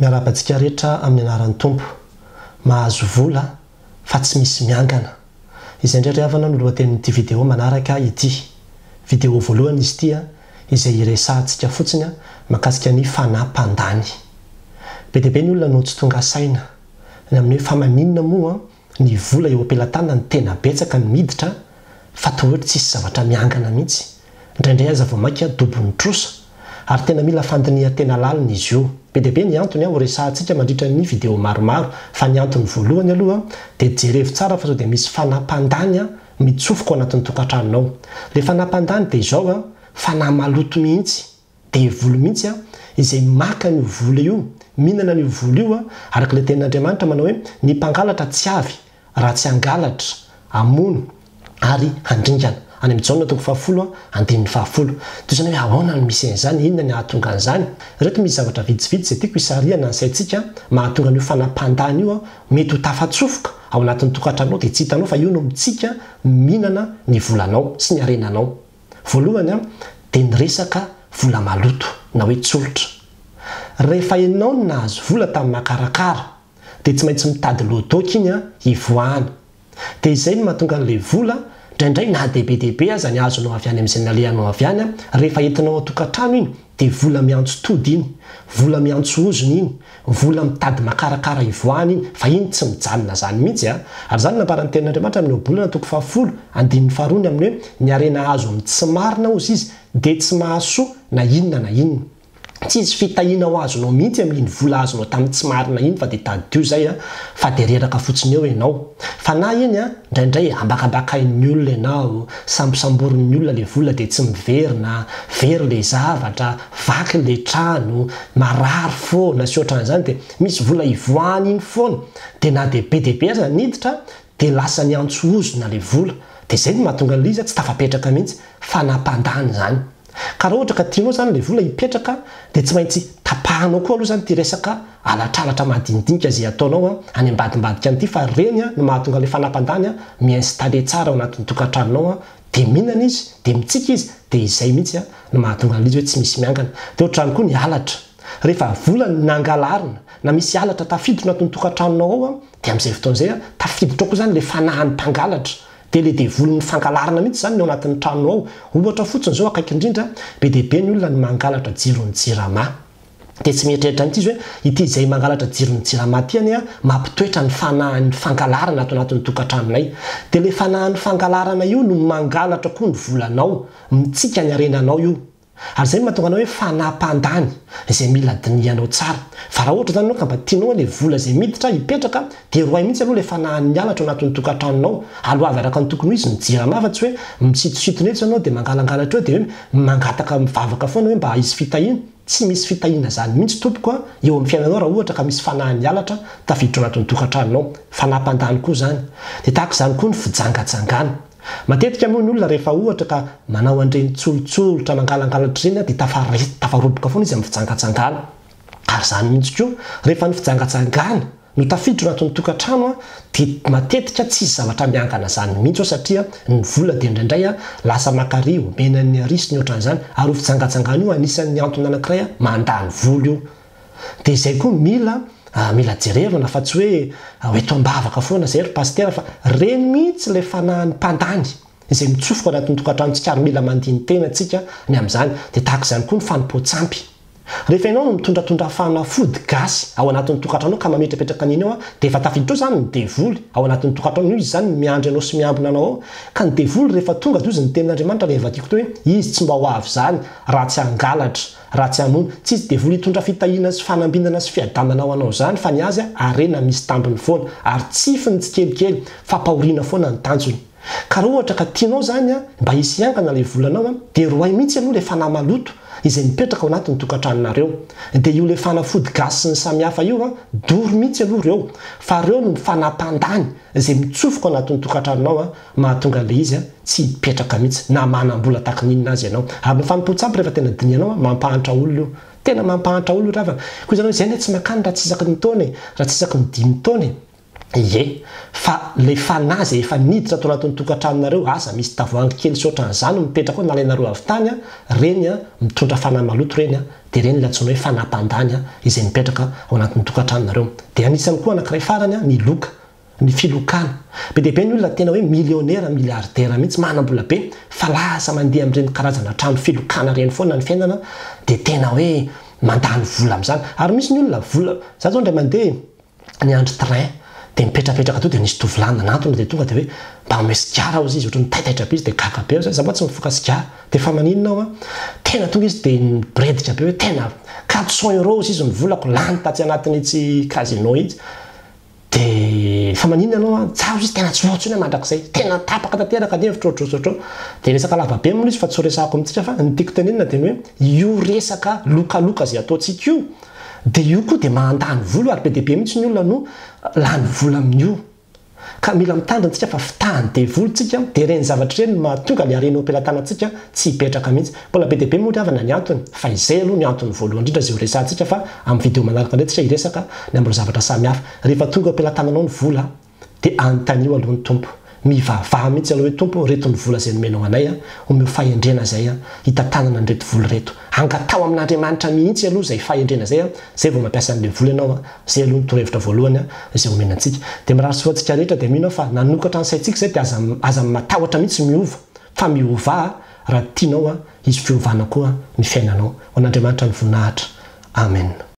miarabantsika rehetra amin'ny anaran'ny tompo mahazo vola fa tsy misy miangana izay indray avana no lohatenin'ity vidéo manaraka ity vidéo voalohany izy ity izay iresahantsika fotsiny makasika ny fanapandany be dia be ny olona no tsy tonga saina ny amin'ny fa maninona moa ny vola eo ampelantanana ny tena betsaka ny miditra fa toa hoe tsisy zavatra miangana mihitsy indraindray aza vao maika dobon'ny trosa ary tena mila fandiniha tena lalina izy io be dia be ny antony ho resahantsika mandritra ny vidéo maromaro fa ny antony voalohany aloha dia jerevo tsara fa sao dia misy fanapandany mitsofoka ao anatin'ny tokantranonao le fanapandany dia izao fanamaloto mihitsy dia volo mihitsy izay maka ny vola io mihinana ny vola io araka le tenin'Andriamanitra manao hoe ny mpangalatra tsy avy raha tsy angalatra amono ary andringana any amin'ny Jaona toko 10 andininy 10 toy izany hoe ahoana no misy an'izany inona ny ahatonga an'izany reto misy zavatra vitsivitsy izay tiako hisarihana ny saintsika mahatonga ny fanapandany io mety ho tafatsofoka ao anatin'ny tokantranonao dia tsy hitanao fa io no mitsika mihinana ny volanao sy ny arenanao voalohany dia ny resaka vola maloto na hoe tsolotra rehefa ianao no nahazo vola tamin'ny makarakara dia tsy maintsy mitady lodoka iny hivoahana dia izay no mahatonga an'ilay vola indraindray na dehibe aza ny azonao avy any amin'izay nalehanao avy any rehefa entinao atokantrano iny dia vola miantso tody iny vola miantso ozony iny vola mitady makarakara hivoahana iny fa iny tsy mijanona zany mihitsy ary zany namparany tenin'Andriamanitra amin'ny obolana toko 10 andininy 2 amin'ny hoe ny arena azo amin'ny tsy marina ozy izy dia tsy mahasoa na inona na inona tsy izy fitahiana ho azonao mihitsy amin'iny vola azonao tamin'ny tsy marina iny fa dia tadio zay fa dia reraka fotsiny eo ianao fa na iny indraindray ambakabakain'ny olona ianao sambosamborin'ny olona le vola dia tsy miverina very le zavatra vaky le trano marary foana sy ohatran'izany dia misy vola hivoahana iny foana dia na dia be dia be aza niditra dia lasa ny antso ozona le vola dia zay no mahatonga an'ilay izy tsy tafapetraka mihitsy fanapandany zany ka raha ohatra ka tianao zany le vola hipetraka dia tsy maintsy tapahanao koa aloha zany ty resaka alatralatra madinidinika zay ataonao any ambadimbadika an'ity fa reny no mahatonga le fanapandany miinstalle tsara ao anatin'ny tokantranonao dia mihinana izy dia mitsika izy dia izay mihitsy no mahatonga an'izy hoe tsy misy miangana dia ohatrany koa ny alatra rehefa vola nangalarina na misy alatra tafiditra anatin'ny tokantranonao ao dia amin'izay fotoan'izay tafiditra koa zany le fanahan'ny mpangalatra dia le devolon'ny fangalarina mihitsy zany ny ao anatin'ny trano ao ohatra fotsiny zao akaiky indrindra be dia be ny olona ny mangalatra jiron'ny jirama dia tsy mieritreritra an'ity izy hoe ity izay mangalatra jiron'ny jirama tiany mampitoetra ny fanahan'ny fangalarana ato anatin'ny tokantranonay dia le fanahan'ny fangalarana io no mangalatra koa ny volanao mitsika ny arenanao io ary zay mahatonga anao hoe fanapandany izay mila dinihanao tsara fa raha ohatra zany anao ka mba tianao le vola zay miditra hipetraka dia roay mihitsy aloha le fanahan'ny alatra ao anatin'ny tokantranonao aloha araka ny tokony ho izy ny jirama fa tsy hoe misitositona etsy anao dia mangalangalatra eo dia hoe mangataka mivavaka foana hoe mba hisy fitahiana tsy misy fitahiana zany mihitsy tompoko eo amin'ny fiainanao raha ohatra ka misy fanahan'ny alatra tafiditra ao anatin'ny tokantranonao fanapandany koa zany dia tahaka izany koa ny fijangatsangana matetika moa ny olona rehefa ohatra ka manao andreny tsolotsolotra mangalangalatra ireny dia tafaroboka foana izy amin'ny fijangatsangana ary zany mihitsy koa rehefa ny fijangatsangana no tafiditra anatin'ny tokantrano dia matetika tsy izy zavatra miangana zany mihitsy satria ny vola dia indraindray lasa makary menan'ny arisy ny ohatran'izany ary ho fijangatsangana io anisan'ny antony anankiray mandany vola io dia izay koa mila jerevana fa tsy hoe eto ambavaka foana zay ry pastera fa reny mihitsy le fanahan'ny mpandany izay mitsofoka anatin'ny tokantranontsika ary mila mandiny tena antsika ny amin'izany dia tahaka izany koa ny fanompo-tsampy rehefa ianao no mitondratondra fanafody gasy ao anatin'ny tokantranonao ka mametrapetraka an'iny ao dia efa tafiditra zany ny devoly ao anatin'ny tokantranonao izy zany miandry anao sy miambina anao ao ka ny devoly rehefa tonga dia izy ny tenin'Andriamanitra rehefa tiako toa hoe izy tsy mba ho avy zany raha tsy angalatra raha tsy amono tsy izy devoly hitondra fitahiana sy fanambinana sy fiadanana ao anao zany fa ny azy arena misy tambiny foana ary tsifiny tsy kelikely fa mpahoriana foana ny tanjony ka raha ohatra ka tianao zany mba hisy iangana le volanao dia roay mihitsy aloha le fanamaloto izay mipetraka ao anatin'ny tokantranonareo dia io le fanafody gasy sy ny samihafa io doro mihitsy aloha reo fa reo no fanapandany izay mitsofoka ao anatin'ny tokantranonao mahatonga le izy tsy hipetraka mihitsy na manam-bola tahaka ninona azy ianao ary ny fanompo-tsampy rehefa tena dinianao mampahatra olona io tena mampahatra olona io raha koa izany hoe zay ny tsy makany raha tsy isaky ny taona raha tsy isaky ny 5 taona Ie, fa le fanazy efa niditra atao anatin'ny tokantranonareo asa misy tavoahangy kely sotra an'izany mipetraka ao nalainareo avy tany reny mitondra fanahy maloto reny dia reny latsoina hoe fanam-pandany izay mipetraka ao anatin'ny tokantranonareo. Dia anisany koa anankiray farany ny loka, ny filokana. Be dia be ny olona tena hoe milionnaire, milliardaire mihitsy manam-bola be fa lasa mandeha amin'ireny karazana trano filokana reny foana ny fiainana dia tena hoe mandany vola amin'izany. Ary misy ny olona vola, za zao indray mandeha ny andro train dia mipetrapetraka to dia nisy tovolahy nanantona dia tonga dia hoe mba manome sigara ao izy ohatry ny taitaitra be izy dia gaga be za mba tsy mifoka sigara dia fa maninona ao tena tonga izy dia miboreditra be hoe tena 400 € izy mivolako lany tatsy anatin'itsy casino itsy dia fa maninona anao tsara izy tena tsy loatra iny mandrakizay tena tapaka tanteraka ny hevitra ohatrohatrao dia resaka lava be moa izy fa tsy ho resahako amintsika fa ny tiako tenenina dia ny hoe io resaka lokaloka zay ataontsika io dia io koa dia mandany vola ary be dia be mihitsy ny olona no lany vola amin'io ka mila mitandrina fa fitahany dia volontsika dia reny zavatra reny mahatonga ny arenao am-pelantanantsika tsy hipetraka mihitsy. Mbola be dia be moa ry havana ny antony fa izay aloha ny antony voalohany indrindra zay ho resantsika fa amin'ny video manaraka indray tsika hiresaka ny amin'ireo zavatra samihafa. Rehefa tonga am-pelantananao ny vola dia anontanio alohan'ny tompo mivavaha mihitsy aloha hoe tompo reto ny vola izay nomenao anay omeo fahendrena zay hitantanana ny reto vola reto angatao amin'Andriamanitra mihitsy aloha zay fahendrena zay zay vao mampiasa an'ilay vola ianao zay aloha ny torohevitra voalohany izay omenantsika. Dia mirary soantsika rehetra dia mino fa nanokatra ny saintsika zay dia aza matahotra mihitsy miova fa miova raha tianao izy fiovana koa ny fiainanao. Ho an'Andriamanitra ny voninahitra. Amen.